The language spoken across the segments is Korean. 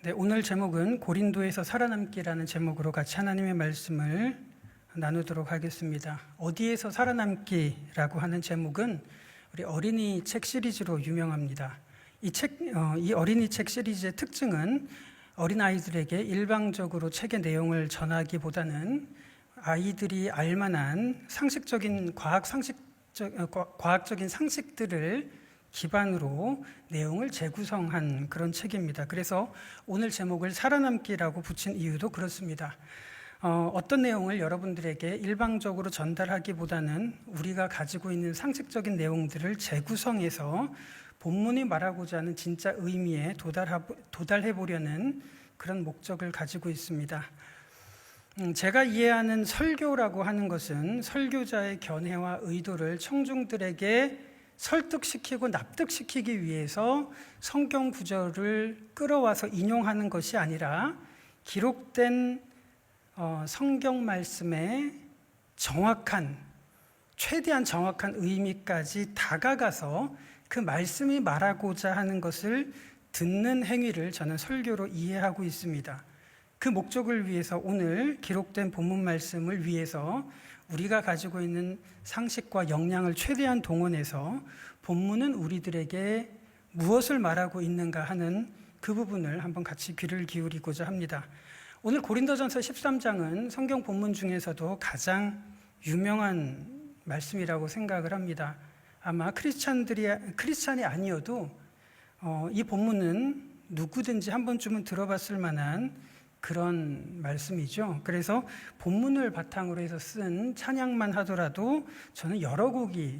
네, 오늘 제목은 고린도에서 살아남기라는 제목으로 같이 하나님의 말씀을 나누도록 하겠습니다. 어디에서 살아남기라고 하는 제목은 우리 어린이 책 시리즈로 유명합니다. 이 어린이 책 시리즈의 특징은 어린아이들에게 일방적으로 책의 내용을 전하기보다는 아이들이 알만한 상식적인 과학적인 상식들을 기반으로 내용을 재구성한 그런 책입니다. 그래서 오늘 제목을 살아남기라고 붙인 이유도 그렇습니다. 어떤 내용을 여러분들에게 일방적으로 전달하기보다는 우리가 가지고 있는 상식적인 내용들을 재구성해서 본문이 말하고자 하는 진짜 의미에 도달해 보려는 그런 목적을 가지고 있습니다. 제가 이해하는 설교라고 하는 것은 설교자의 견해와 의도를 청중들에게 설득시키고 납득시키기 위해서 성경 구절을 끌어와서 인용하는 것이 아니라 기록된 성경 말씀의 최대한 정확한 의미까지 다가가서 그 말씀이 말하고자 하는 것을 듣는 행위를 저는 설교로 이해하고 있습니다. 그 목적을 위해서 오늘 기록된 본문 말씀을 위해서 우리가 가지고 있는 상식과 역량을 최대한 동원해서 본문은 우리들에게 무엇을 말하고 있는가 하는 그 부분을 한번 같이 귀를 기울이고자 합니다. 오늘 고린도전서 13장은 성경 본문 중에서도 가장 유명한 말씀이라고 생각을 합니다. 아마 크리스찬이 아니어도 이 본문은 누구든지 한 번쯤은 들어봤을 만한 그런 말씀이죠. 그래서 본문을 바탕으로 해서 쓴 찬양만 하더라도 저는 여러 곡이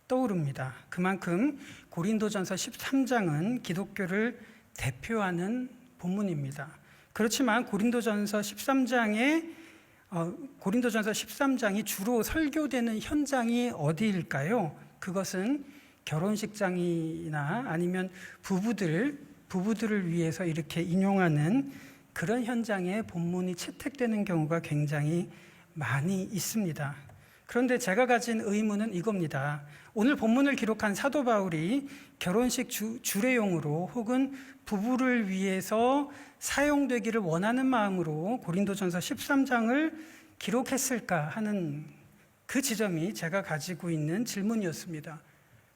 떠오릅니다. 그만큼 고린도전서 13장은 기독교를 대표하는 본문입니다. 그렇지만 고린도전서 13장이 주로 설교되는 현장이 어디일까요? 그것은 결혼식장이나 아니면 부부들을 위해서 이렇게 인용하는 그런 현장에 본문이 채택되는 경우가 굉장히 많이 있습니다. 그런데 제가 가진 의문은 이겁니다. 오늘 본문을 기록한 사도 바울이 결혼식 주례용으로 혹은 부부를 위해서 사용되기를 원하는 마음으로 고린도전서 13장을 기록했을까 하는 그 지점이 제가 가지고 있는 질문이었습니다.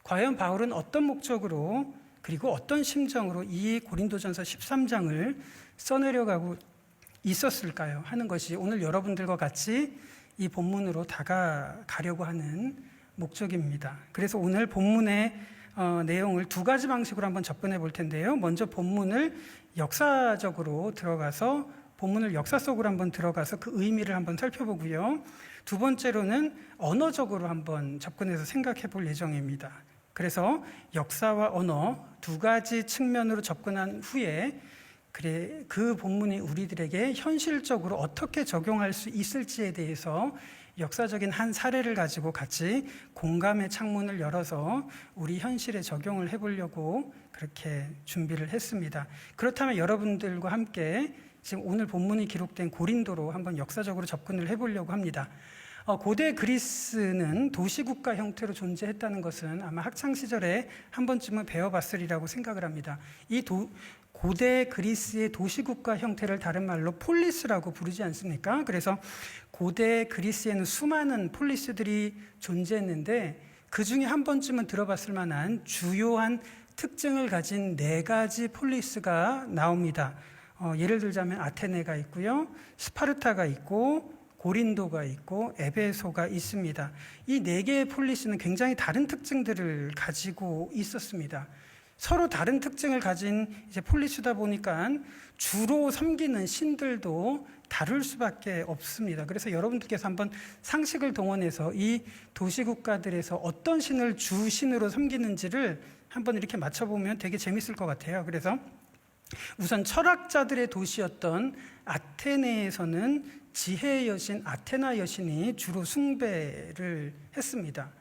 과연 바울은 어떤 목적으로 그리고 어떤 심정으로 이 고린도전서 13장을 써내려가고 있었을까요? 하는 것이 오늘 여러분들과 같이 이 본문으로 다가가려고 하는 목적입니다. 그래서 오늘 본문의 내용을 두 가지 방식으로 한번 접근해 볼 텐데요. 먼저 본문을 역사 속으로 한번 들어가서 그 의미를 한번 살펴보고요. 두 번째로는 언어적으로 한번 접근해서 생각해 볼 예정입니다. 그래서 역사와 언어 두 가지 측면으로 접근한 후에 그 본문이 우리들에게 현실적으로 어떻게 적용할 수 있을지에 대해서 역사적인 한 사례를 가지고 같이 공감의 창문을 열어서 우리 현실에 적용을 해보려고 그렇게 준비를 했습니다. 그렇다면 여러분들과 함께 지금 오늘 본문이 기록된 고린도로 한번 역사적으로 접근을 해보려고 합니다. 고대 그리스는 도시국가 형태로 존재했다는 것은 아마 학창시절에 한 번쯤은 배워봤으리라고 생각을 합니다. 고대 그리스의 도시국가 형태를 다른 말로 폴리스라고 부르지 않습니까? 그래서 고대 그리스에는 수많은 폴리스들이 존재했는데 그 중에 한 번쯤은 들어봤을 만한 주요한 특징을 가진 4가지 폴리스가 나옵니다. 예를 들자면 아테네가 있고요, 스파르타가 있고 고린도가 있고 에베소가 있습니다. 이 4개의 폴리스는 굉장히 다른 특징들을 가지고 있었습니다. 서로 다른 특징을 가진 폴리스다 보니까 주로 섬기는 신들도 다를 수밖에 없습니다. 그래서 여러분들께서 한번 상식을 동원해서 이 도시국가들에서 어떤 신을 주신으로 섬기는지를 한번 이렇게 맞춰보면 되게 재밌을 것 같아요. 그래서 우선 철학자들의 도시였던 아테네에서는 지혜의 여신 아테나 여신이 주로 숭배를 했습니다.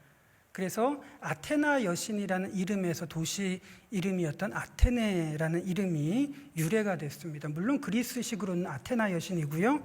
그래서 아테나 여신이라는 이름에서 도시 이름이었던 아테네라는 이름이 유래가 됐습니다. 물론 그리스식으로는 아테나 여신이고요.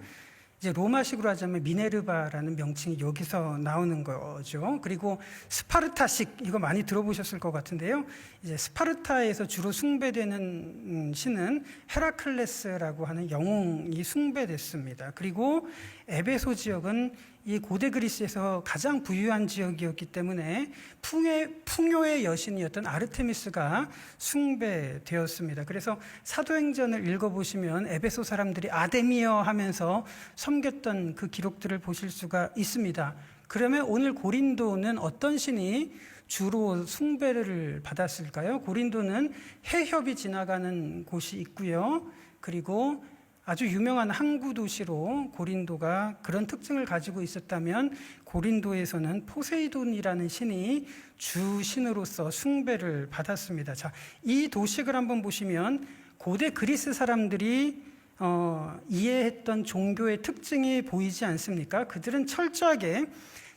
이제 로마식으로 하자면 미네르바라는 명칭이 여기서 나오는 거죠. 그리고 스파르타식, 이거 많이 들어보셨을 것 같은데요. 이제 스파르타에서 주로 숭배되는 신은 헤라클레스라고 하는 영웅이 숭배됐습니다. 그리고 에베소 지역은 이 고대 그리스에서 가장 부유한 지역이었기 때문에 풍요의 여신이었던 아르테미스가 숭배되었습니다. 그래서 사도행전을 읽어보시면 에베소 사람들이 아데미어 하면서 섬겼던 그 기록들을 보실 수가 있습니다. 그러면 오늘 고린도는 어떤 신이 주로 숭배를 받았을까요? 고린도는 해협이 지나가는 곳이 있고요. 그리고 아주 유명한 항구 도시로 고린도가 그런 특징을 가지고 있었다면 고린도에서는 포세이돈이라는 신이 주신으로서 숭배를 받았습니다. 자, 이 도식을 한번 보시면 고대 그리스 사람들이 이해했던 종교의 특징이 보이지 않습니까? 그들은 철저하게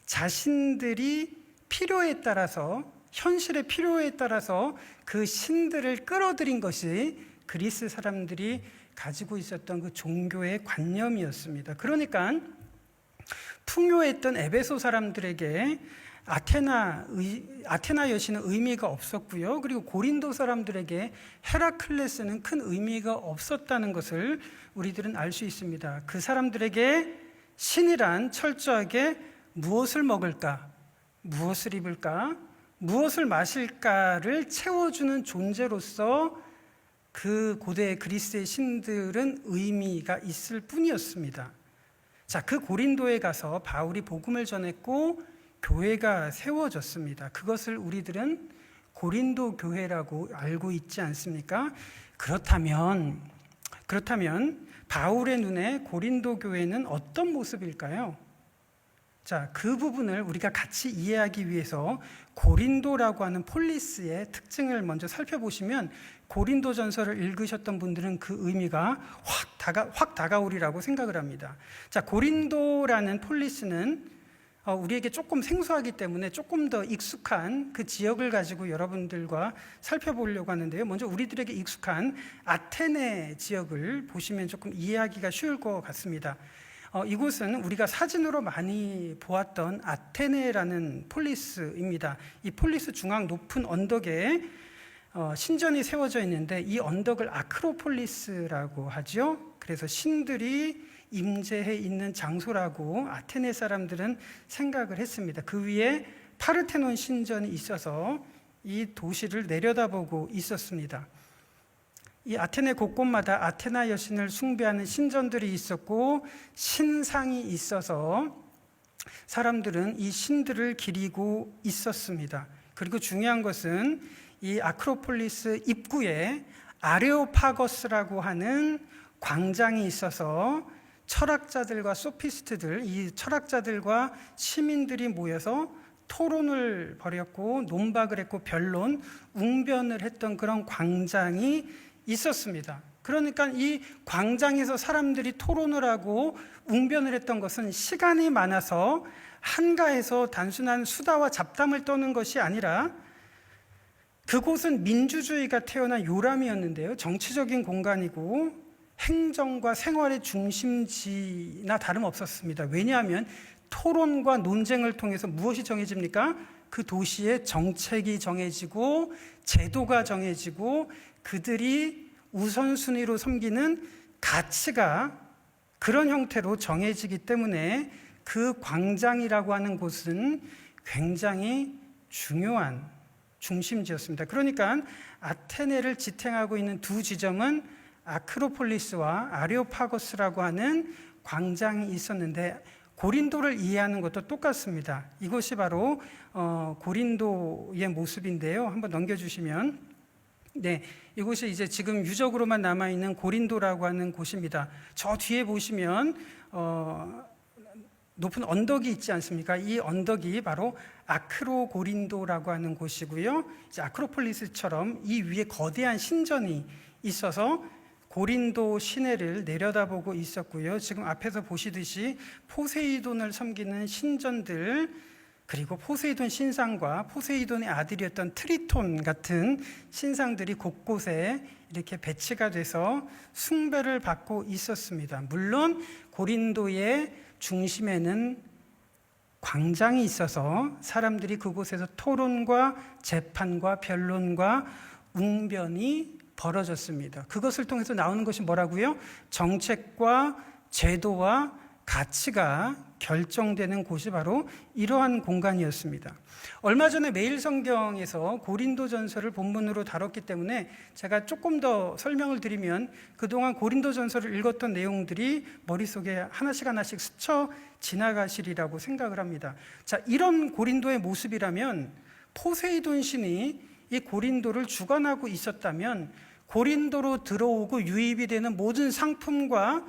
자신들이 필요에 따라서, 현실의 필요에 따라서 그 신들을 끌어들인 것이 그리스 사람들이 가지고 있었던 그 종교의 관념이었습니다. 그러니까 풍요했던 에베소 사람들에게 아테나 여신은 의미가 없었고요. 그리고 고린도 사람들에게 헤라클레스는 큰 의미가 없었다는 것을 우리들은 알 수 있습니다. 그 사람들에게 신이란 철저하게 무엇을 먹을까, 무엇을 입을까, 무엇을 마실까를 채워주는 존재로서 그 고대 그리스의 신들은 의미가 있을 뿐이었습니다. 자, 그 고린도에 가서 바울이 복음을 전했고 교회가 세워졌습니다. 그것을 우리들은 고린도 교회라고 알고 있지 않습니까? 그렇다면 바울의 눈에 고린도 교회는 어떤 모습일까요? 자, 그 부분을 우리가 같이 이해하기 위해서 고린도라고 하는 폴리스의 특징을 먼저 살펴보시면 고린도 전서를 읽으셨던 분들은 그 의미가 확 다가오리라고 생각을 합니다. 자, 고린도라는 폴리스는 우리에게 조금 생소하기 때문에 조금 더 익숙한 그 지역을 가지고 여러분들과 살펴보려고 하는데요. 먼저 우리들에게 익숙한 아테네 지역을 보시면 조금 이해하기가 쉬울 것 같습니다. 이곳은 우리가 사진으로 많이 보았던 아테네라는 폴리스입니다. 이 폴리스 중앙 높은 언덕에 신전이 세워져 있는데 이 언덕을 아크로폴리스라고 하죠. 그래서 신들이 임재해 있는 장소라고 아테네 사람들은 생각을 했습니다. 그 위에 파르테논 신전이 있어서 이 도시를 내려다보고 있었습니다. 이 아테네 곳곳마다 아테나 여신을 숭배하는 신전들이 있었고 신상이 있어서 사람들은 이 신들을 기리고 있었습니다. 그리고 중요한 것은 이 아크로폴리스 입구에 아레오파거스라고 하는 광장이 있어서 철학자들과 소피스트들, 이 철학자들과 시민들이 모여서 토론을 벌였고 논박을 했고 변론, 웅변을 했던 그런 광장이 있었습니다. 그러니까 이 광장에서 사람들이 토론을 하고 웅변을 했던 것은 시간이 많아서 한가해서 단순한 수다와 잡담을 떠는 것이 아니라 그곳은 민주주의가 태어난 요람이었는데요. 정치적인 공간이고 행정과 생활의 중심지나 다름없었습니다. 왜냐하면 토론과 논쟁을 통해서 무엇이 정해집니까? 그 도시의 정책이 정해지고 제도가 정해지고 그들이 우선순위로 섬기는 가치가 그런 형태로 정해지기 때문에 그 광장이라고 하는 곳은 굉장히 중요한 중심지였습니다. 그러니까 아테네를 지탱하고 있는 두 지점은 아크로폴리스와 아레오파고스라고 하는 광장이 있었는데 고린도를 이해하는 것도 똑같습니다. 이것이 바로 고린도의 모습인데요. 한번 넘겨주시면 네, 이곳이 이제 지금 유적으로만 남아있는 고린도라고 하는 곳입니다. 저 뒤에 보시면 높은 언덕이 있지 않습니까? 이 언덕이 바로 아크로고린도라고 하는 곳이고요. 이제 아크로폴리스처럼 이 위에 거대한 신전이 있어서 고린도 시내를 내려다보고 있었고요. 지금 앞에서 보시듯이 포세이돈을 섬기는 신전들, 그리고 포세이돈 신상과 포세이돈의 아들이었던 트리톤 같은 신상들이 곳곳에 이렇게 배치가 돼서 숭배를 받고 있었습니다. 물론 고린도의 중심에는 광장이 있어서 사람들이 그곳에서 토론과 재판과 변론과 웅변이 벌어졌습니다. 그것을 통해서 나오는 것이 뭐라고요? 정책과 제도와 가치가 결정되는 곳이 바로 이러한 공간이었습니다. 얼마 전에 매일성경에서 고린도전서를 본문으로 다뤘기 때문에 제가 조금 더 설명을 드리면 그동안 고린도전서를 읽었던 내용들이 머릿속에 하나씩 스쳐 지나가시리라고 생각을 합니다. 자, 이런 고린도의 모습이라면 포세이돈 신이 이 고린도를 주관하고 있었다면 고린도로 들어오고 유입이 되는 모든 상품과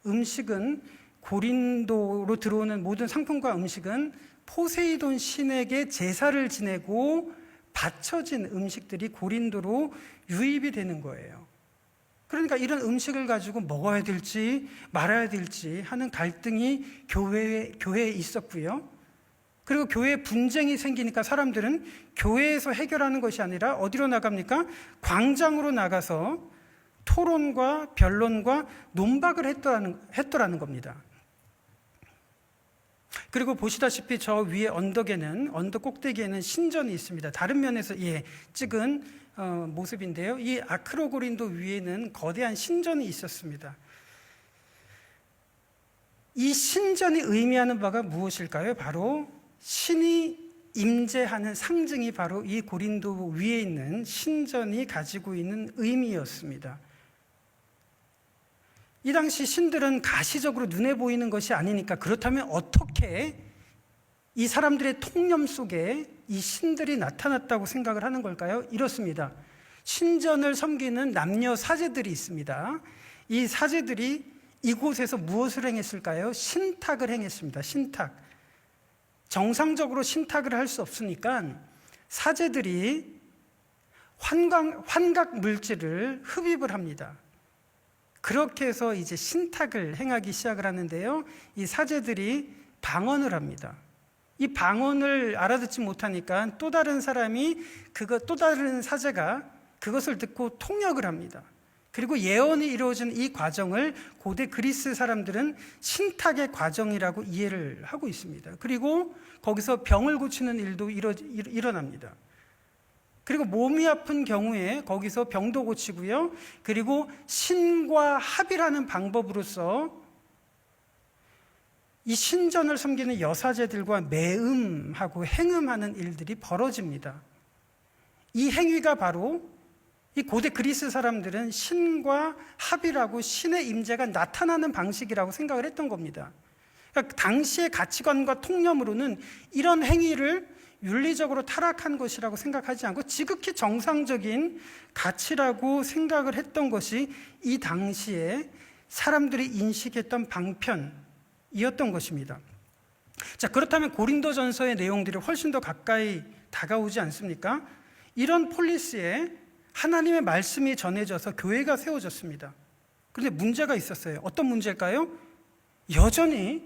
음식은 고린도로 들어오는 모든 상품과 음식은 포세이돈 신에게 제사를 지내고 바쳐진 음식들이 고린도로 유입이 되는 거예요. 그러니까 이런 음식을 가지고 먹어야 될지 말아야 될지 하는 갈등이 교회에 있었고요. 그리고 교회에 분쟁이 생기니까 사람들은 교회에서 해결하는 것이 아니라 어디로 나갑니까? 광장으로 나가서 토론과 변론과 논박을 했더라는 겁니다. 그리고 보시다시피 저 위에 언덕 꼭대기에는 신전이 있습니다. 다른 면에서 찍은 모습인데요. 이 아크로고린도 위에는 거대한 신전이 있었습니다. 이 신전이 의미하는 바가 무엇일까요? 바로 신이 임재하는 상징이 바로 이 고린도 위에 있는 신전이 가지고 있는 의미였습니다. 이 당시 신들은 가시적으로 눈에 보이는 것이 아니니까 그렇다면 어떻게 이 사람들의 통념 속에 이 신들이 나타났다고 생각을 하는 걸까요? 이렇습니다. 신전을 섬기는 남녀 사제들이 있습니다. 이 사제들이 이곳에서 무엇을 행했을까요? 신탁을 행했습니다. 신탁. 정상적으로 신탁을 할 수 없으니까 사제들이 환각 물질을 흡입을 합니다. 그렇게 해서 이제 신탁을 행하기 시작을 하는데요. 이 사제들이 방언을 합니다. 이 방언을 알아듣지 못하니까 또 다른 사람이 또 다른 사제가 그것을 듣고 통역을 합니다. 그리고 예언이 이루어진 이 과정을 고대 그리스 사람들은 신탁의 과정이라고 이해를 하고 있습니다. 그리고 거기서 병을 고치는 일도 일어납니다. 그리고 몸이 아픈 경우에 거기서 병도 고치고요. 그리고 신과 합의라는 방법으로서 이 신전을 섬기는 여사제들과 매음하고 행음하는 일들이 벌어집니다. 이 행위가 바로 이 고대 그리스 사람들은 신과 합의라고 신의 임재가 나타나는 방식이라고 생각을 했던 겁니다. 그러니까 당시의 가치관과 통념으로는 이런 행위를 윤리적으로 타락한 것이라고 생각하지 않고 지극히 정상적인 가치라고 생각을 했던 것이 이 당시에 사람들이 인식했던 방편이었던 것입니다. 자, 그렇다면 고린도전서의 내용들이 훨씬 더 가까이 다가오지 않습니까? 이런 폴리스에 하나님의 말씀이 전해져서 교회가 세워졌습니다. 그런데 문제가 있었어요. 어떤 문제일까요? 여전히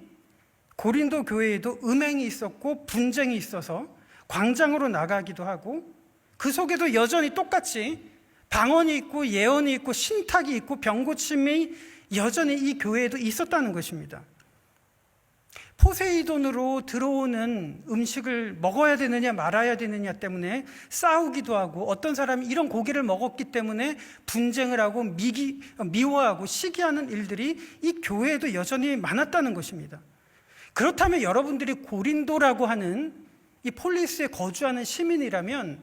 고린도 교회에도 음행이 있었고 분쟁이 있어서 광장으로 나가기도 하고 그 속에도 여전히 똑같이 방언이 있고 예언이 있고 신탁이 있고 병고침이 여전히 이 교회에도 있었다는 것입니다. 포세이돈으로 들어오는 음식을 먹어야 되느냐 말아야 되느냐 때문에 싸우기도 하고 어떤 사람이 이런 고기를 먹었기 때문에 분쟁을 하고 미워하고 시기하는 일들이 이 교회에도 여전히 많았다는 것입니다. 그렇다면 여러분들이 고린도라고 하는 이 폴리스에 거주하는 시민이라면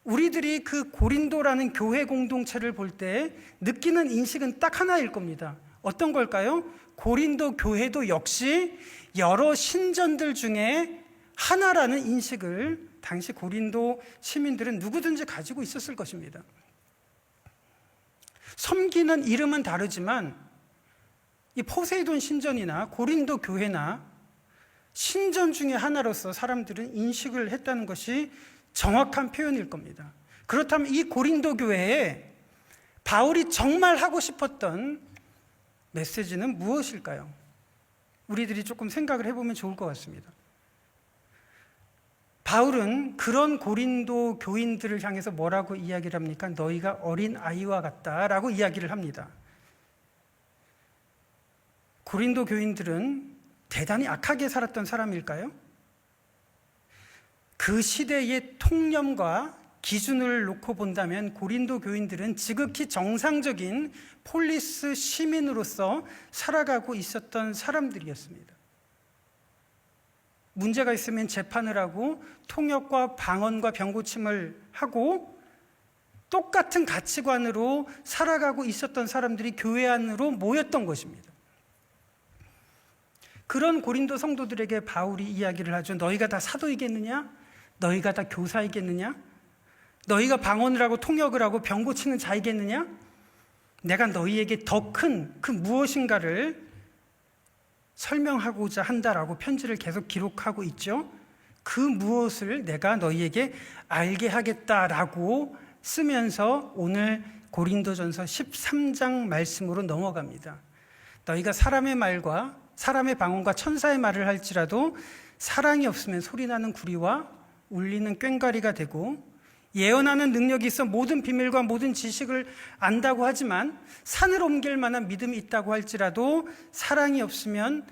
우리들이 그 고린도라는 교회 공동체를 볼 때 느끼는 인식은 딱 하나일 겁니다. 어떤 걸까요? 고린도 교회도 역시 여러 신전들 중에 하나라는 인식을 당시 고린도 시민들은 누구든지 가지고 있었을 것입니다. 섬기는 이름은 다르지만 이 포세이돈 신전이나 고린도 교회나 신전 중에 하나로서 사람들은 인식을 했다는 것이 정확한 표현일 겁니다. 그렇다면 이 고린도 교회에 바울이 정말 하고 싶었던 메시지는 무엇일까요? 우리들이 조금 생각을 해보면 좋을 것 같습니다. 바울은 그런 고린도 교인들을 향해서 뭐라고 이야기를 합니까? 너희가 어린 아이와 같다라고 이야기를 합니다. 고린도 교인들은 대단히 악하게 살았던 사람일까요? 그 시대의 통념과 기준을 놓고 본다면 고린도 교인들은 지극히 정상적인 폴리스 시민으로서 살아가고 있었던 사람들이었습니다. 문제가 있으면 재판을 하고 통역과 방언과 병고침을 하고 똑같은 가치관으로 살아가고 있었던 사람들이 교회 안으로 모였던 것입니다. 그런 고린도 성도들에게 바울이 이야기를 하죠. 너희가 다 사도이겠느냐? 너희가 다 교사이겠느냐? 너희가 방언을 하고 통역을 하고 병고치는 자이겠느냐? 내가 너희에게 더 큰 그 무엇인가를 설명하고자 한다라고 편지를 계속 기록하고 있죠. 그 무엇을 내가 너희에게 알게 하겠다라고 쓰면서 오늘 고린도전서 13장 말씀으로 넘어갑니다. 너희가 사람의 말과 사람의 방언과 천사의 말을 할지라도 사랑이 없으면 소리나는 구리와 울리는 꽹과리가 되고, 예언하는 능력이 있어 모든 비밀과 모든 지식을 안다고 하지만 산을 옮길 만한 믿음이 있다고 할지라도 사랑이 없으면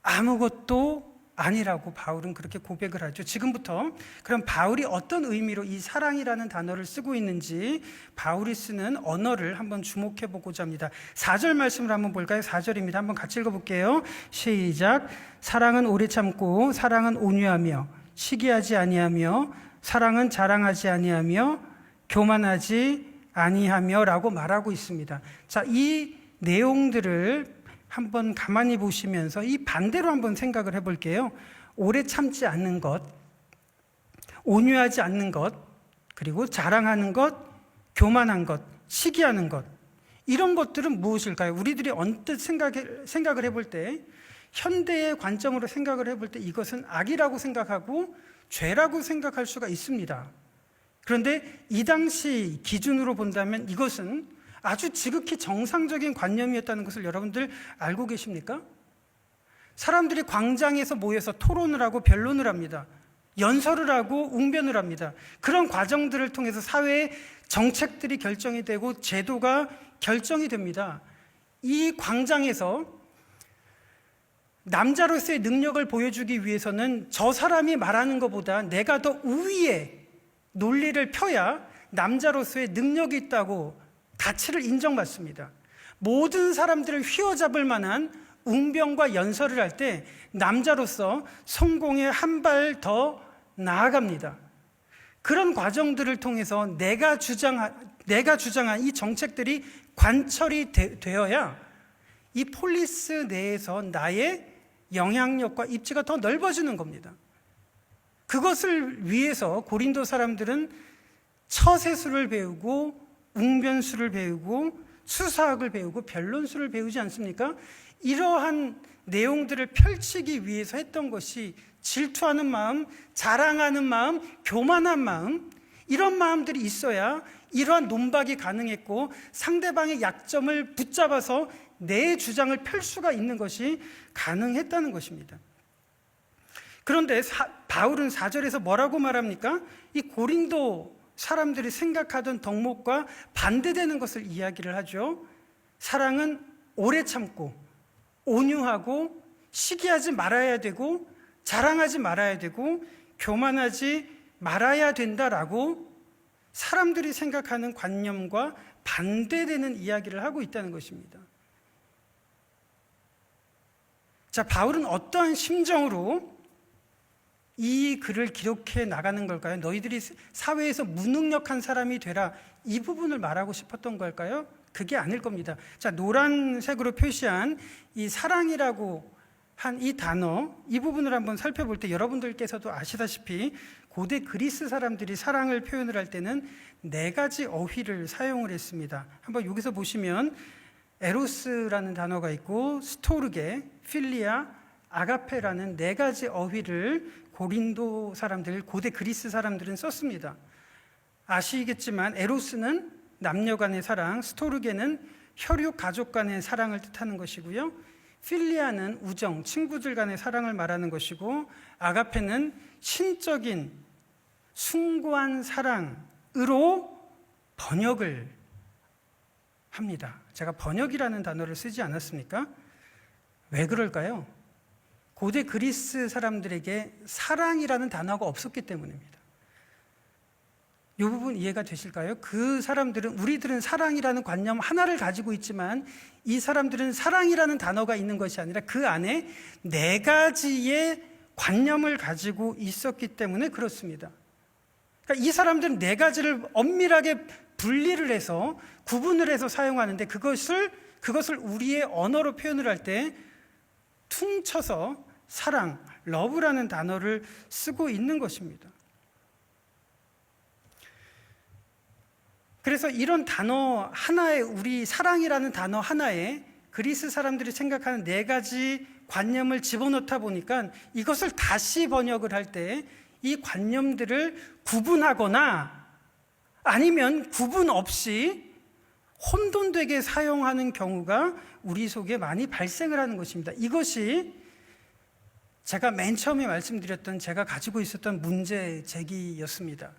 아무것도 아니라고 바울은 그렇게 고백을 하죠. 지금부터 그럼 바울이 어떤 의미로 이 사랑이라는 단어를 쓰고 있는지 바울이 쓰는 언어를 한번 주목해 보고자 합니다. 4절 말씀을 한번 볼까요? 4절입니다. 한번 같이 읽어볼게요. 시작. 사랑은 오래 참고 사랑은 온유하며 시기하지 아니하며 사랑은 자랑하지 아니하며 교만하지 아니하며 라고 말하고 있습니다. 자, 이 내용들을 한번 가만히 보시면서 이 반대로 한번 생각을 해볼게요. 오래 참지 않는 것, 온유하지 않는 것, 그리고 자랑하는 것, 교만한 것, 시기하는 것, 이런 것들은 무엇일까요? 우리들이 언뜻 생각을 해볼 때, 현대의 관점으로 생각을 해볼 때 이것은 악이라고 생각하고 죄라고 생각할 수가 있습니다. 그런데 이 당시 기준으로 본다면 이것은 아주 지극히 정상적인 관념이었다는 것을 여러분들 알고 계십니까? 사람들이 광장에서 모여서 토론을 하고 변론을 합니다. 연설을 하고 웅변을 합니다. 그런 과정들을 통해서 사회의 정책들이 결정이 되고 제도가 결정이 됩니다. 이 광장에서 남자로서의 능력을 보여주기 위해서는 저 사람이 말하는 것보다 내가 더 우위의 논리를 펴야 남자로서의 능력이 있다고 가치를 인정받습니다. 모든 사람들을 휘어잡을 만한 웅변과 연설을 할 때 남자로서 성공에 한 발 더 나아갑니다. 그런 과정들을 통해서 내가 주장한 이 정책들이 관철이 되어야 이 폴리스 내에서 나의 영향력과 입지가 더 넓어지는 겁니다. 그것을 위해서 고린도 사람들은 처세술을 배우고 웅변술을 배우고 수사학을 배우고 변론술을 배우지 않습니까? 이러한 내용들을 펼치기 위해서 했던 것이 질투하는 마음, 자랑하는 마음, 교만한 마음, 이런 마음들이 있어야 이러한 논박이 가능했고 상대방의 약점을 붙잡아서 내 주장을 펼 수가 있는 것이 가능했다는 것입니다. 그런데 바울은 4절에서 뭐라고 말합니까? 이 고린도 사람들이 생각하던 덕목과 반대되는 것을 이야기를 하죠. 사랑은 오래 참고 온유하고 시기하지 말아야 되고 자랑하지 말아야 되고 교만하지 말아야 된다라고 사람들이 생각하는 관념과 반대되는 이야기를 하고 있다는 것입니다. 자, 바울은 어떠한 심정으로 이 글을 기록해 나가는 걸까요? 너희들이 사회에서 무능력한 사람이 되라, 이 부분을 말하고 싶었던 걸까요? 그게 아닐 겁니다. 자, 노란색으로 표시한 이 사랑이라고 한 이 단어, 이 부분을 한번 살펴볼 때 여러분들께서도 아시다시피 고대 그리스 사람들이 사랑을 표현을 할 때는 4가지 어휘를 사용을 했습니다. 한번 여기서 보시면 에로스라는 단어가 있고 스토르게, 필리아, 아가페라는 4가지 어휘를 고린도 사람들, 고대 그리스 사람들은 썼습니다. 아시겠지만 에로스는 남녀 간의 사랑, 스토르게는 혈육 가족 간의 사랑을 뜻하는 것이고요. 필리아는 우정, 친구들 간의 사랑을 말하는 것이고, 아가페는 신적인 숭고한 사랑으로 번역을 합니다. 제가 번역이라는 단어를 쓰지 않았습니까? 왜 그럴까요? 고대 그리스 사람들에게 사랑이라는 단어가 없었기 때문입니다. 이 부분 이해가 되실까요? 그 사람들은, 우리들은 사랑이라는 관념 하나를 가지고 있지만 이 사람들은 사랑이라는 단어가 있는 것이 아니라 그 안에 4가지의 관념을 가지고 있었기 때문에 그렇습니다. 그러니까 이 사람들은 4가지를 엄밀하게 분리를 해서 구분을 해서 사용하는데 그것을 우리의 언어로 표현을 할 때 퉁쳐서 사랑, 러브라는 단어를 쓰고 있는 것입니다. 그래서 이런 단어 하나에, 우리 사랑이라는 단어 하나에 그리스 사람들이 생각하는 4가지 관념을 집어넣다 보니까 이것을 다시 번역을 할 때 이 관념들을 구분하거나 아니면 구분 없이 혼돈되게 사용하는 경우가 우리 속에 많이 발생을 하는 것입니다. 이것이 제가 맨 처음에 말씀드렸던 제가 가지고 있었던 문제 제기였습니다.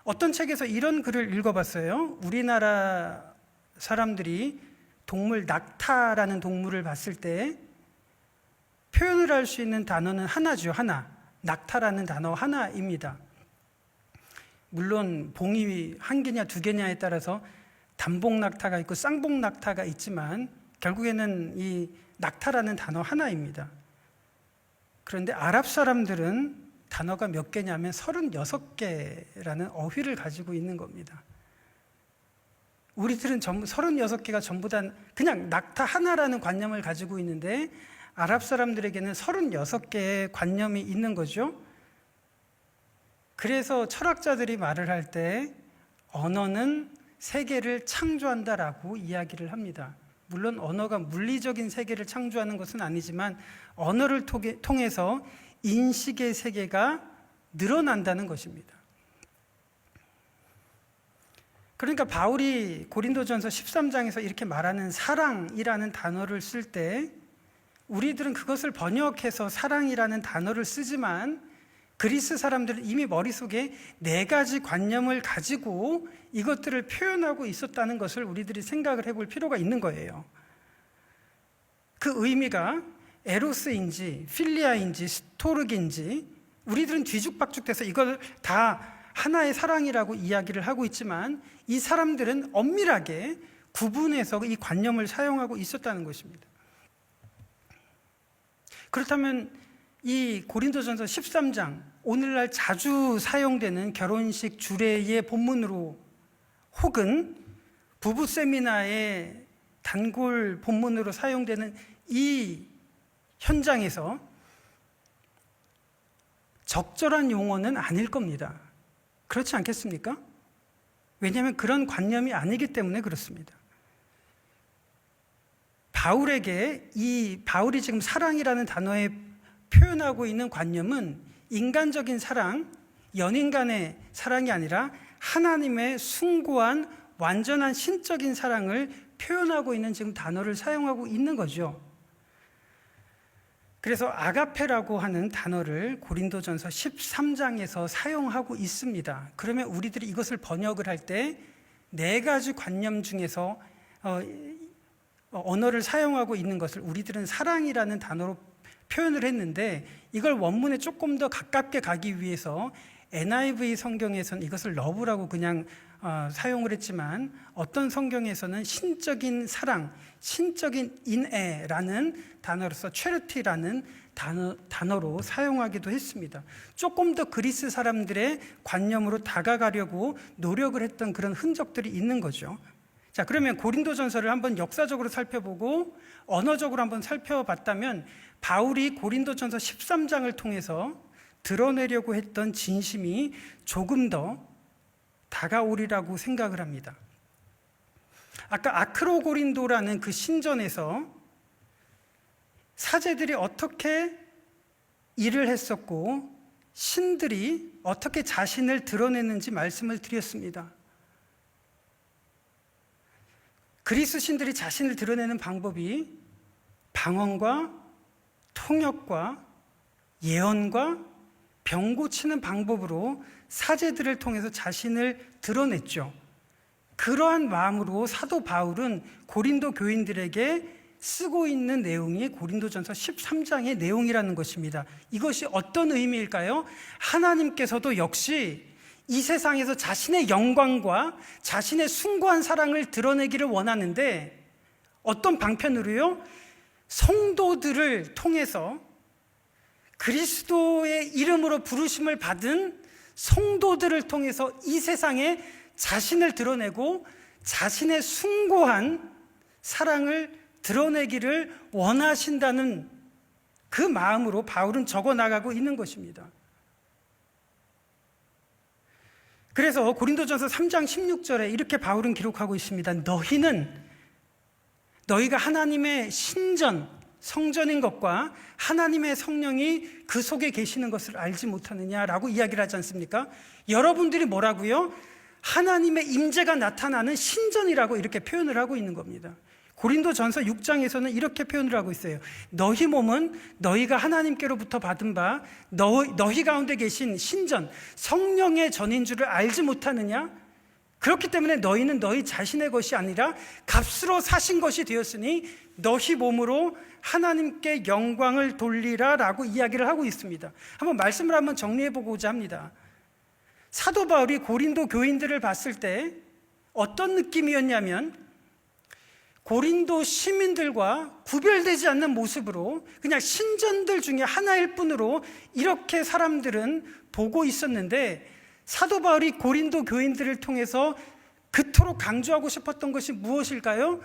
어떤 책에서 이런 글을 읽어봤어요. 우리나라 사람들이 동물 낙타라는 동물을 봤을 때 표현을 할 수 있는 단어는 하나죠. 하나. 낙타라는 단어 하나입니다. 물론 봉이 1개냐 2개냐에 따라서 단봉 낙타가 있고 쌍봉 낙타가 있지만 결국에는 이 낙타라는 단어 하나입니다. 그런데 아랍 사람들은 단어가 몇 개냐면 36개라는 어휘를 가지고 있는 겁니다. 우리들은 36개가 전부 다 그냥 낙타 하나라는 관념을 가지고 있는데 아랍 사람들에게는 36개의 관념이 있는 거죠. 그래서 철학자들이 말을 할 때 언어는 세계를 창조한다라고 이야기를 합니다. 물론 언어가 물리적인 세계를 창조하는 것은 아니지만 언어를 통해서 인식의 세계가 늘어난다는 것입니다. 그러니까 바울이 고린도전서 13장에서 이렇게 말하는 사랑이라는 단어를 쓸 때 우리들은 그것을 번역해서 사랑이라는 단어를 쓰지만 그리스 사람들은 이미 머릿속에 4가지 관념을 가지고 이것들을 표현하고 있었다는 것을 우리들이 생각을 해볼 필요가 있는 거예요. 그 의미가 에로스인지 필리아인지 스토르기인지 우리들은 뒤죽박죽돼서 이걸 다 하나의 사랑이라고 이야기를 하고 있지만 이 사람들은 엄밀하게 구분해서 이 관념을 사용하고 있었다는 것입니다. 그렇다면 이 고린도전서 13장 오늘날 자주 사용되는 결혼식 주례의 본문으로 혹은 부부 세미나의 단골 본문으로 사용되는 이 현장에서 적절한 용어는 아닐 겁니다. 그렇지 않겠습니까? 왜냐하면 그런 관념이 아니기 때문에 그렇습니다. 바울이 지금 사랑이라는 단어에 표현하고 있는 관념은 인간적인 사랑, 연인 간의 사랑이 아니라 하나님의 숭고한 완전한 신적인 사랑을 표현하고 있는 지금 단어를 사용하고 있는 거죠. 그래서 아가페라고 하는 단어를 고린도전서 13장에서 사용하고 있습니다. 그러면 우리들이 이것을 번역을 할 때 4가지 관념 중에서 언어를 사용하고 있는 것을 우리들은 사랑이라는 단어로 표현을 했는데 이걸 원문에 조금 더 가깝게 가기 위해서 NIV 성경에서는 이것을 러브라고 그냥 사용을 했지만 어떤 성경에서는 신적인 사랑, 신적인 인애라는 단어로서 charity라는 단어로 사용하기도 했습니다. 조금 더 그리스 사람들의 관념으로 다가가려고 노력을 했던 그런 흔적들이 있는 거죠. 자, 그러면 고린도전서를 한번 역사적으로 살펴보고 언어적으로 한번 살펴봤다면 바울이 고린도전서 13장을 통해서 드러내려고 했던 진심이 조금 더 다가오리라고 생각을 합니다. 아까 아크로고린도라는 그 신전에서 사제들이 어떻게 일을 했었고 신들이 어떻게 자신을 드러냈는지 말씀을 드렸습니다. 그리스 신들이 자신을 드러내는 방법이 방언과 통역과 예언과 병 고치는 방법으로 사제들을 통해서 자신을 드러냈죠. 그러한 마음으로 사도 바울은 고린도 교인들에게 쓰고 있는 내용이 고린도전서 13장의 내용이라는 것입니다. 이것이 어떤 의미일까요? 하나님께서도 역시 이 세상에서 자신의 영광과 자신의 숭고한 사랑을 드러내기를 원하는데 어떤 방편으로요? 성도들을 통해서 그리스도의 이름으로 부르심을 받은 성도들을 통해서 이 세상에 자신을 드러내고 자신의 숭고한 사랑을 드러내기를 원하신다는 그 마음으로 바울은 적어 나가고 있는 것입니다. 그래서 고린도전서 3장 16절에 이렇게 바울은 기록하고 있습니다. 너희가 하나님의 신전, 성전인 것과 하나님의 성령이 그 속에 계시는 것을 알지 못하느냐라고 이야기를 하지 않습니까? 여러분들이 뭐라고요? 하나님의 임재가 나타나는 신전이라고 이렇게 표현을 하고 있는 겁니다. 고린도전서 6장에서는 이렇게 표현을 하고 있어요. 너희 몸은 너희가 하나님께로부터 받은 바 너희 가운데 계신 신전, 성령의 전인 줄을 알지 못하느냐? 그렇기 때문에 너희는 너희 자신의 것이 아니라 값으로 사신 것이 되었으니 너희 몸으로 하나님께 영광을 돌리라 라고 이야기를 하고 있습니다. 한번 말씀을 한번 정리해 보고자 합니다. 사도 바울이 고린도 교인들을 봤을 때 어떤 느낌이었냐면 고린도 시민들과 구별되지 않는 모습으로 그냥 신전들 중에 하나일 뿐으로 이렇게 사람들은 보고 있었는데 사도 바울이 고린도 교인들을 통해서 그토록 강조하고 싶었던 것이 무엇일까요?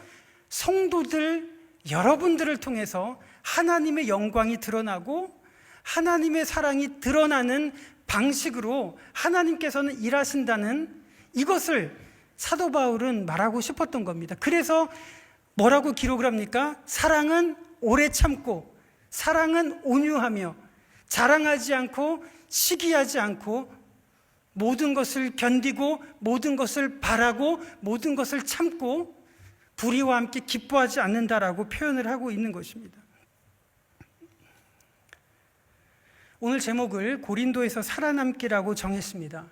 성도들 여러분들을 통해서 하나님의 영광이 드러나고 하나님의 사랑이 드러나는 방식으로 하나님께서는 일하신다는 이것을 사도 바울은 말하고 싶었던 겁니다. 그래서 뭐라고 기록을 합니까? 사랑은 오래 참고 사랑은 온유하며 자랑하지 않고 시기하지 않고 모든 것을 견디고 모든 것을 바라고 모든 것을 참고 불의와 함께 기뻐하지 않는다라고 표현을 하고 있는 것입니다. 오늘 제목을 고린도에서 살아남기라고 정했습니다.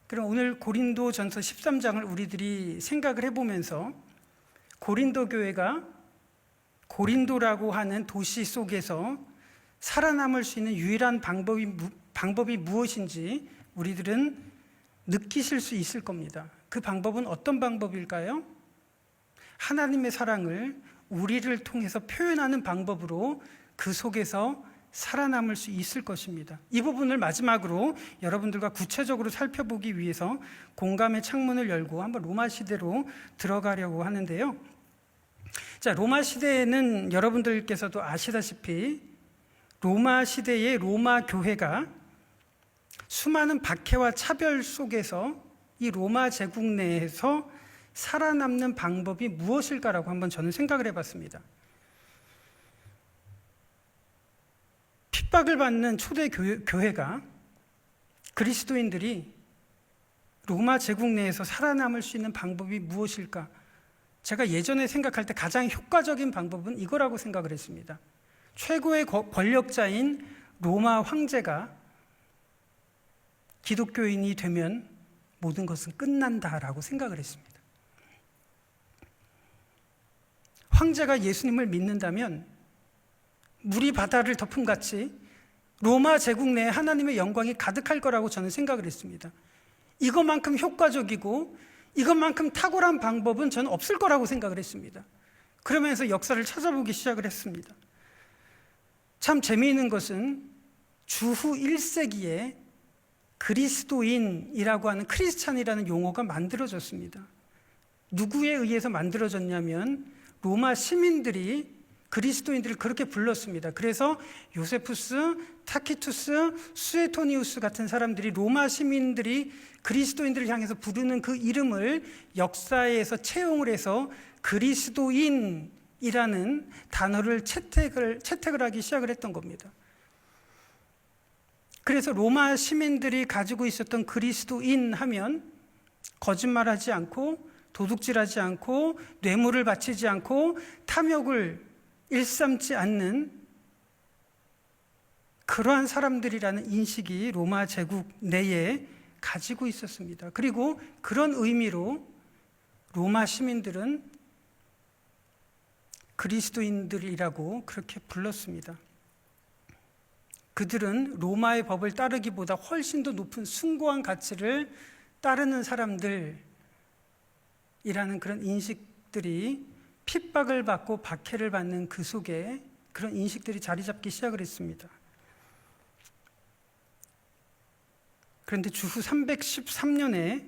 그럼 오늘 고린도전서 13장을 우리들이 생각을 해보면서 고린도 교회가 고린도라고 하는 도시 속에서 살아남을 수 있는 유일한 방법이 무엇인지 우리들은 느끼실 수 있을 겁니다. 그 방법은 어떤 방법일까요? 하나님의 사랑을 우리를 통해서 표현하는 방법으로 그 속에서 살아남을 수 있을 것입니다. 이 부분을 마지막으로 여러분들과 구체적으로 살펴보기 위해서 공감의 창문을 열고 한번 로마 시대로 들어가려고 하는데요. 자, 로마 시대에는 여러분들께서도 아시다시피 로마 시대의 로마 교회가 수많은 박해와 차별 속에서 이 로마 제국 내에서 살아남는 방법이 무엇일까라고 한번 저는 생각을 해봤습니다. 핍박을 받는 초대 교회가 그리스도인들이 로마 제국 내에서 살아남을 수 있는 방법이 무엇일까? 제가 예전에 생각할 때 가장 효과적인 방법은 이거라고 생각을 했습니다. 최고의 권력자인 로마 황제가 기독교인이 되면 모든 것은 끝난다라고 생각을 했습니다. 황제가 예수님을 믿는다면 물이 바다를 덮음같이 로마 제국 내에 하나님의 영광이 가득할 거라고 저는 생각을 했습니다. 이것만큼 효과적이고 이것만큼 탁월한 방법은 저는 없을 거라고 생각을 했습니다. 그러면서 역사를 찾아보기 시작을 했습니다. 참 재미있는 것은 주후 1세기에 그리스도인이라고 하는 크리스찬이라는 용어가 만들어졌습니다. 누구에 의해서 만들어졌냐면 로마 시민들이 그리스도인들을 그렇게 불렀습니다. 그래서 요세푸스, 타키투스, 수에토니우스 같은 사람들이 로마 시민들이 그리스도인들을 향해서 부르는 그 이름을 역사에서 채용을 해서 그리스도인이라는 단어를 채택을 하기 시작을 했던 겁니다. 그래서 로마 시민들이 가지고 있었던 그리스도인 하면 거짓말하지 않고 도둑질하지 않고 뇌물을 바치지 않고 탐욕을 일삼지 않는 그러한 사람들이라는 인식이 로마 제국 내에 가지고 있었습니다. 그리고 그런 의미로 로마 시민들은 그리스도인들이라고 그렇게 불렀습니다. 그들은 로마의 법을 따르기보다 훨씬 더 높은 숭고한 가치를 따르는 사람들이라는 그런 인식들이 핍박을 받고 박해를 받는 그 속에 그런 인식들이 자리 잡기 시작을 했습니다. 그런데 주후 313년에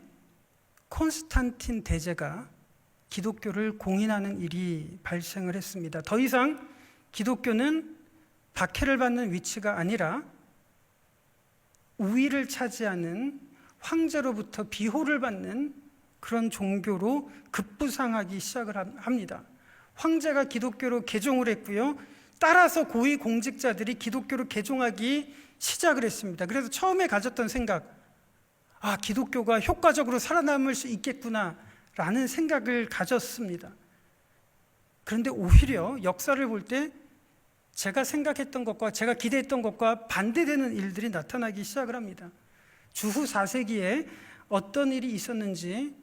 콘스탄틴 대제가 기독교를 공인하는 일이 발생을 했습니다. 더 이상 기독교는 박해를 받는 위치가 아니라 우위를 차지하는 황제로부터 비호를 받는 그런 종교로 급부상하기 시작을 합니다. 황제가 기독교로 개종을 했고요. 따라서 고위 공직자들이 기독교로 개종하기 시작을 했습니다. 그래서 처음에 가졌던 생각, 기독교가 효과적으로 살아남을 수 있겠구나 라는 생각을 가졌습니다. 그런데 오히려 역사를 볼 때 제가 생각했던 것과 제가 기대했던 것과 반대되는 일들이 나타나기 시작을 합니다. 주후 4세기에 어떤 일이 있었는지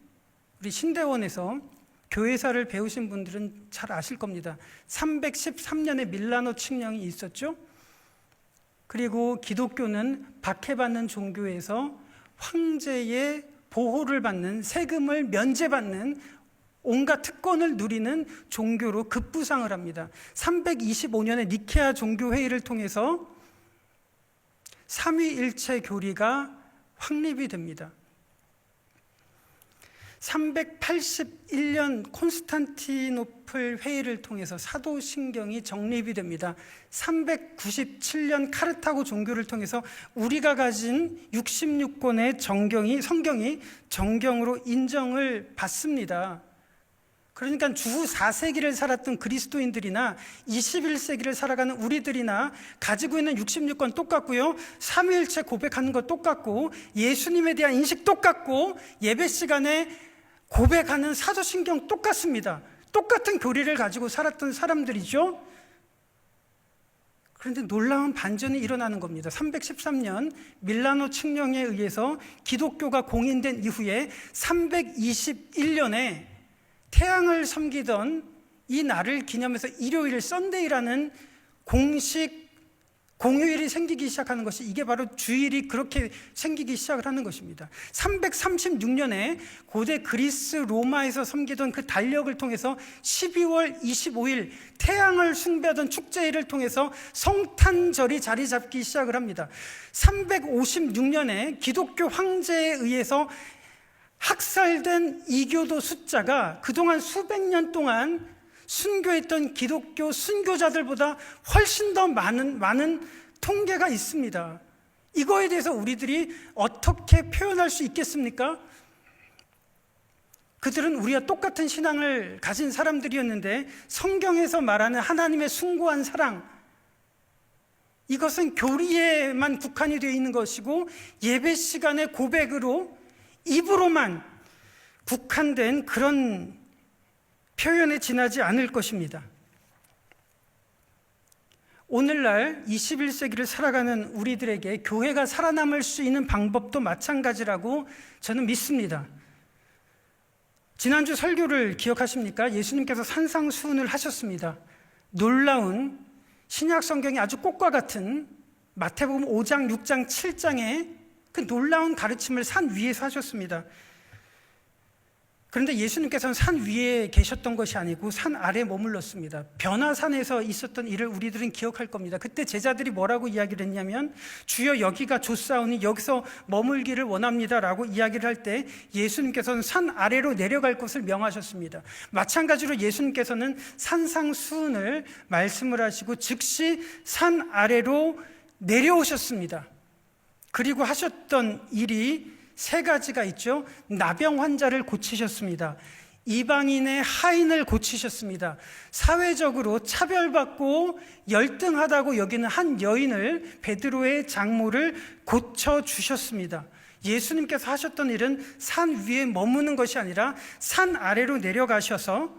우리 신대원에서 교회사를 배우신 분들은 잘 아실 겁니다. 313년에 밀라노 칙령이 있었죠. 그리고 기독교는 박해받는 종교에서 황제의 보호를 받는, 세금을 면제받는 온갖 특권을 누리는 종교로 급부상을 합니다. 325년에 니케아 종교회의를 통해서 삼위일체 교리가 확립이 됩니다. 381년 콘스탄티노플 회의를 통해서 사도신경이 정립이 됩니다. 397년 카르타고 종교를 통해서 우리가 가진 66권의 성경이 정경으로 인정을 받습니다. 그러니까 주후 4세기를 살았던 그리스도인들이나 21세기를 살아가는 우리들이나 가지고 있는 66권 똑같고요. 삼위일체 고백하는 것 똑같고, 예수님에 대한 인식 똑같고, 예배 시간에 고백하는 사도신경 똑같습니다. 똑같은 교리를 가지고 살았던 사람들이죠. 그런데 놀라운 반전이 일어나는 겁니다. 313년 밀라노 칙령에 의해서 기독교가 공인된 이후에 321년에 태양을 섬기던 이 날을 기념해서 일요일 썬데이라는 공식 공휴일이 생기기 시작하는 것이, 이게 바로 주일이 그렇게 생기기 시작을 하는 것입니다. 336년에 고대 그리스 로마에서 섬기던 그 달력을 통해서 12월 25일 태양을 숭배하던 축제일을 통해서 성탄절이 자리 잡기 시작을 합니다. 356년에 기독교 황제에 의해서 학살된 이교도 숫자가 그동안 수백 년 동안 순교했던 기독교 순교자들보다 훨씬 더 많은 통계가 있습니다. 이거에 대해서 우리들이 어떻게 표현할 수 있겠습니까? 그들은 우리와 똑같은 신앙을 가진 사람들이었는데 성경에서 말하는 하나님의 숭고한 사랑, 이것은 교리에만 국한이 되어 있는 것이고 예배 시간의 고백으로 입으로만 국한된 그런 표현에 지나지 않을 것입니다. 오늘날 21세기를 살아가는 우리들에게 교회가 살아남을 수 있는 방법도 마찬가지라고 저는 믿습니다. 지난주 설교를 기억하십니까? 예수님께서 산상수훈을 하셨습니다. 놀라운 신약 성경의 아주 꽃과 같은 마태복음 5장, 6장, 7장의 그 놀라운 가르침을 산 위에서 하셨습니다. 그런데 예수님께서는 산 위에 계셨던 것이 아니고 산 아래에 머물렀습니다. 변화산에서 있었던 일을 우리들은 기억할 겁니다. 그때 제자들이 뭐라고 이야기를 했냐면, 주여 여기가 좋사오니 여기서 머물기를 원합니다 라고 이야기를 할 때 예수님께서는 산 아래로 내려갈 것을 명하셨습니다. 마찬가지로 예수님께서는 산상수훈을 말씀을 하시고 즉시 산 아래로 내려오셨습니다. 그리고 하셨던 일이 세 가지가 있죠. 나병 환자를 고치셨습니다. 이방인의 하인을 고치셨습니다. 사회적으로 차별받고 열등하다고 여기는 한 여인을, 베드로의 장모를 고쳐주셨습니다. 예수님께서 하셨던 일은 산 위에 머무는 것이 아니라 산 아래로 내려가셔서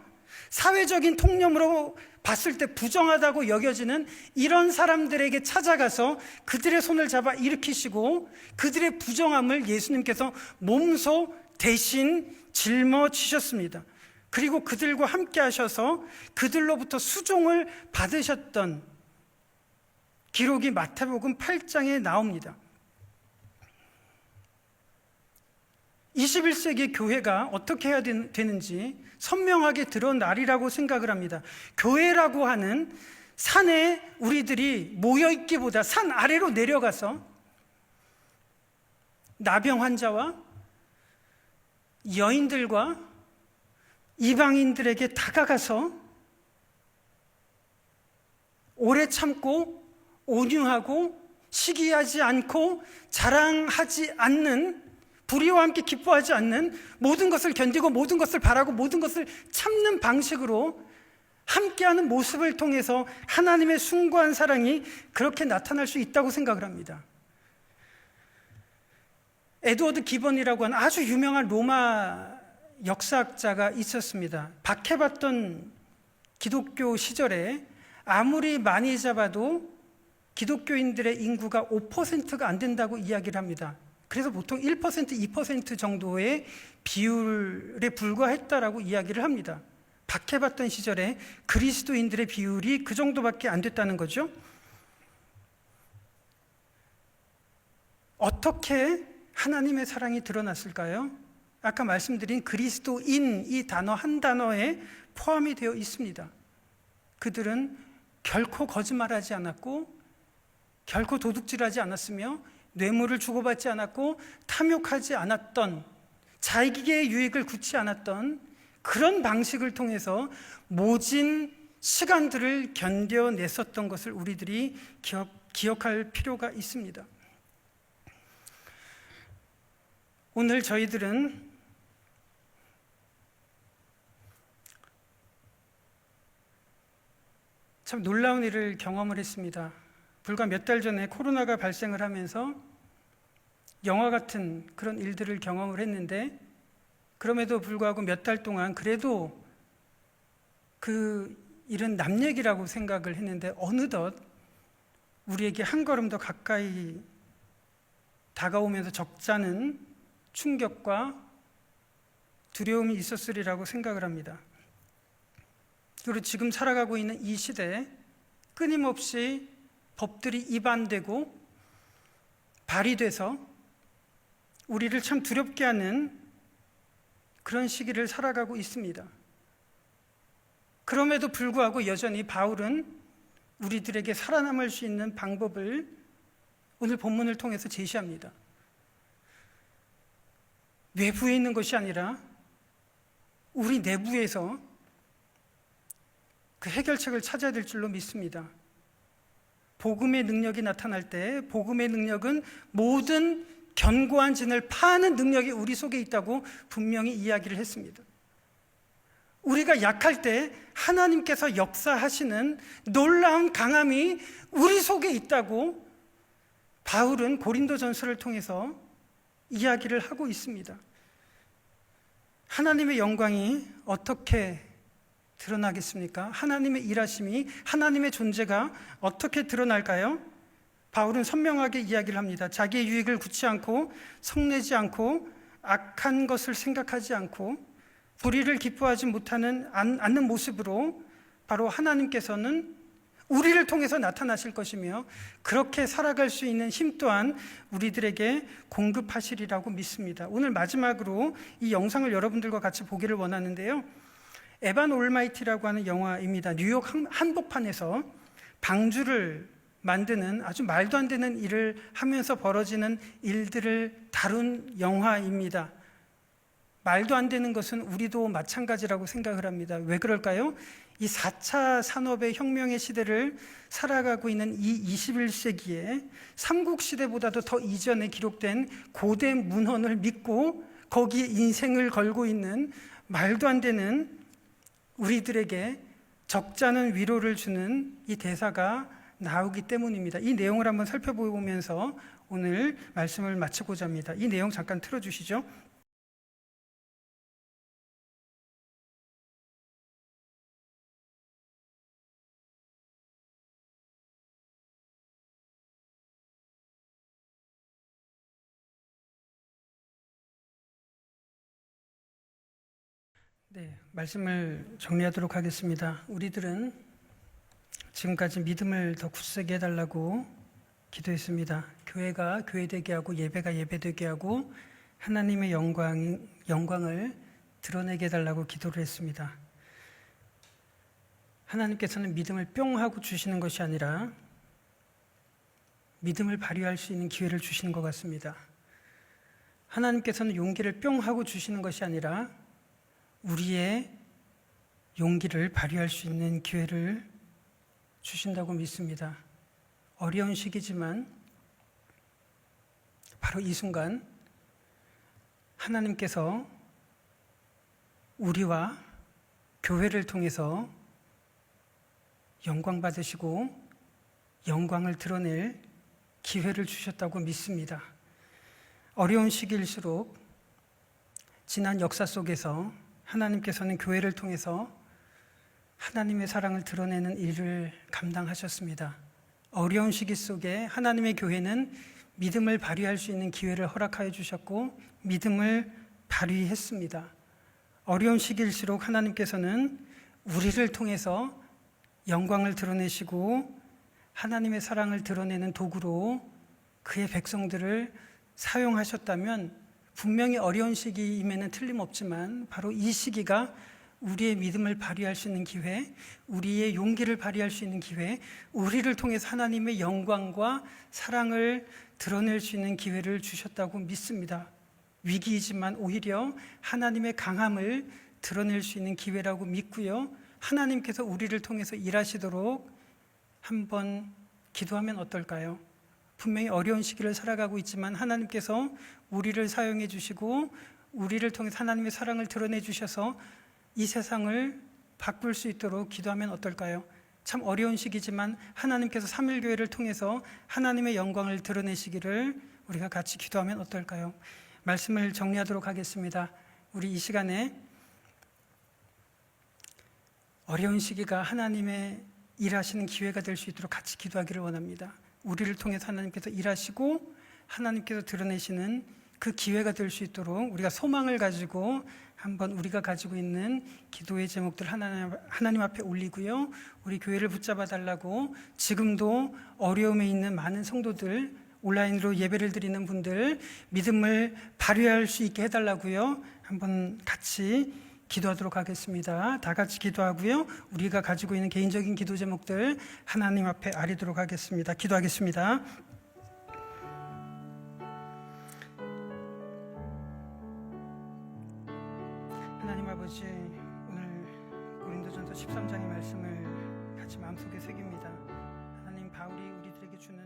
사회적인 통념으로 봤을 때 부정하다고 여겨지는 이런 사람들에게 찾아가서 그들의 손을 잡아 일으키시고 그들의 부정함을 예수님께서 몸소 대신 짊어지셨습니다. 그리고 그들과 함께 하셔서 그들로부터 수종을 받으셨던 기록이 마태복음 8장에 나옵니다. 21세기 교회가 어떻게 해야 되는지 선명하게 드러나리라고 생각을 합니다. 교회라고 하는 산에 우리들이 모여있기보다 산 아래로 내려가서 나병 환자와 여인들과 이방인들에게 다가가서 오래 참고 온유하고 시기하지 않고 자랑하지 않는, 불의와 함께 기뻐하지 않는, 모든 것을 견디고 모든 것을 바라고 모든 것을 참는 방식으로 함께하는 모습을 통해서 하나님의 숭고한 사랑이 그렇게 나타날 수 있다고 생각을 합니다. 에드워드 기번이라고 하는 아주 유명한 로마 역사학자가 있었습니다. 박해받던 기독교 시절에 아무리 많이 잡아도 기독교인들의 인구가 5%가 안 된다고 이야기를 합니다. 그래서 보통 1%, 2% 정도의 비율에 불과했다라고 이야기를 합니다. 박해받던 시절에 그리스도인들의 비율이 그 정도밖에 안 됐다는 거죠. 어떻게 하나님의 사랑이 드러났을까요? 아까 말씀드린 그리스도인 이 단어 한 단어에 포함이 되어 있습니다. 그들은 결코 거짓말하지 않았고 결코 도둑질하지 않았으며 뇌물을 주고받지 않았고 탐욕하지 않았던, 자기의 유익을 굳지 않았던 그런 방식을 통해서 모진 시간들을 견뎌냈었던 것을 우리들이 기억할 필요가 있습니다. 오늘 저희들은 참 놀라운 일을 경험을 했습니다. 불과 몇 달 전에 코로나가 발생을 하면서 영화 같은 그런 일들을 경험을 했는데, 그럼에도 불구하고 몇 달 동안 그래도 그 일은 남 얘기라고 생각을 했는데 어느덧 우리에게 한 걸음 더 가까이 다가오면서 적잖은 충격과 두려움이 있었으리라고 생각을 합니다. 그리고 지금 살아가고 있는 이 시대에 끊임없이 법들이 위반되고 발의돼서 우리를 참 두렵게 하는 그런 시기를 살아가고 있습니다. 그럼에도 불구하고 여전히 바울은 우리들에게 살아남을 수 있는 방법을 오늘 본문을 통해서 제시합니다. 외부에 있는 것이 아니라 우리 내부에서 그 해결책을 찾아야 될 줄로 믿습니다. 복음의 능력이 나타날 때 복음의 능력은 모든 견고한 진을 파는 능력이 우리 속에 있다고 분명히 이야기를 했습니다. 우리가 약할 때 하나님께서 역사하시는 놀라운 강함이 우리 속에 있다고 바울은 고린도전서를 통해서 이야기를 하고 있습니다. 하나님의 영광이 어떻게 드러나겠습니까? 하나님의 일하심이, 하나님의 존재가 어떻게 드러날까요? 바울은 선명하게 이야기를 합니다. 자기의 유익을 굳지 않고 성내지 않고 악한 것을 생각하지 않고 불의를 기뻐하지 못하는 않는 모습으로 바로 하나님께서는 우리를 통해서 나타나실 것이며 그렇게 살아갈 수 있는 힘 또한 우리들에게 공급하시리라고 믿습니다. 오늘 마지막으로 이 영상을 여러분들과 같이 보기를 원하는데요. 에반 올마이티라고 하는 영화입니다. 뉴욕 한복판에서 방주를 만드는 아주 말도 안 되는 일을 하면서 벌어지는 일들을 다룬 영화입니다. 말도 안 되는 것은 우리도 마찬가지라고 생각을 합니다. 왜 그럴까요? 이 4차 산업의 혁명의 시대를 살아가고 있는 이 21세기에 삼국시대보다도 더 이전에 기록된 고대 문헌을 믿고 거기에 인생을 걸고 있는 말도 안 되는 우리들에게 적잖은 위로를 주는 이 대사가 나오기 때문입니다. 이 내용을 한번 살펴보면서 오늘 말씀을 마치고자 합니다. 이 내용 잠깐 틀어주시죠. 네, 말씀을 정리하도록 하겠습니다. 우리들은 지금까지 믿음을 더 굳세게 해달라고 기도했습니다. 교회가 교회되게 하고 예배가 예배되게 하고 하나님의 영광을 드러내게 해달라고 기도를 했습니다. 하나님께서는 믿음을 뿅 하고 주시는 것이 아니라 믿음을 발휘할 수 있는 기회를 주시는 것 같습니다. 하나님께서는 용기를 뿅 하고 주시는 것이 아니라 우리의 용기를 발휘할 수 있는 기회를 주신다고 믿습니다. 어려운 시기지만 바로 이 순간 하나님께서 우리와 교회를 통해서 영광 받으시고 영광을 드러낼 기회를 주셨다고 믿습니다. 어려운 시기일수록 지난 역사 속에서 하나님께서는 교회를 통해서 하나님의 사랑을 드러내는 일을 감당하셨습니다. 어려운 시기 속에 하나님의 교회는 믿음을 발휘할 수 있는 기회를 허락하여 주셨고 믿음을 발휘했습니다. 어려운 시기일수록 하나님께서는 우리를 통해서 영광을 드러내시고 하나님의 사랑을 드러내는 도구로 그의 백성들을 사용하셨다면 분명히 어려운 시기임에는 틀림없지만 바로 이 시기가 우리의 믿음을 발휘할 수 있는 기회, 우리의 용기를 발휘할 수 있는 기회, 우리를 통해서 하나님의 영광과 사랑을 드러낼 수 있는 기회를 주셨다고 믿습니다. 위기이지만 오히려 하나님의 강함을 드러낼 수 있는 기회라고 믿고요. 하나님께서 우리를 통해서 일하시도록 한번 기도하면 어떨까요? 분명히 어려운 시기를 살아가고 있지만 하나님께서 우리를 사용해 주시고 우리를 통해서 하나님의 사랑을 드러내 주셔서 이 세상을 바꿀 수 있도록 기도하면 어떨까요? 참 어려운 시기지만 하나님께서 삼일교회를 통해서 하나님의 영광을 드러내시기를 우리가 같이 기도하면 어떨까요? 말씀을 정리하도록 하겠습니다. 우리 이 시간에 어려운 시기가 하나님의 일하시는 기회가 될 수 있도록 같이 기도하기를 원합니다. 우리를 통해서 하나님께서 일하시고 하나님께서 드러내시는 그 기회가 될 수 있도록 우리가 소망을 가지고 한번 우리가 가지고 있는 기도의 제목들 하나님 앞에 올리고요. 우리 교회를 붙잡아 달라고 지금도 어려움에 있는 많은 성도들, 온라인으로 예배를 드리는 분들 믿음을 발휘할 수 있게 해달라고요. 한번 같이 기도하도록 하겠습니다. 다 같이 기도하고요. 우리가 가지고 있는 개인적인 기도 제목들 하나님 앞에 아리도록 하겠습니다. 기도하겠습니다. 하나님 아버지, 오늘 고린도전서 13장의 말씀을 같이 마음속에 새깁니다. 하나님, 바울이 우리들에게 주는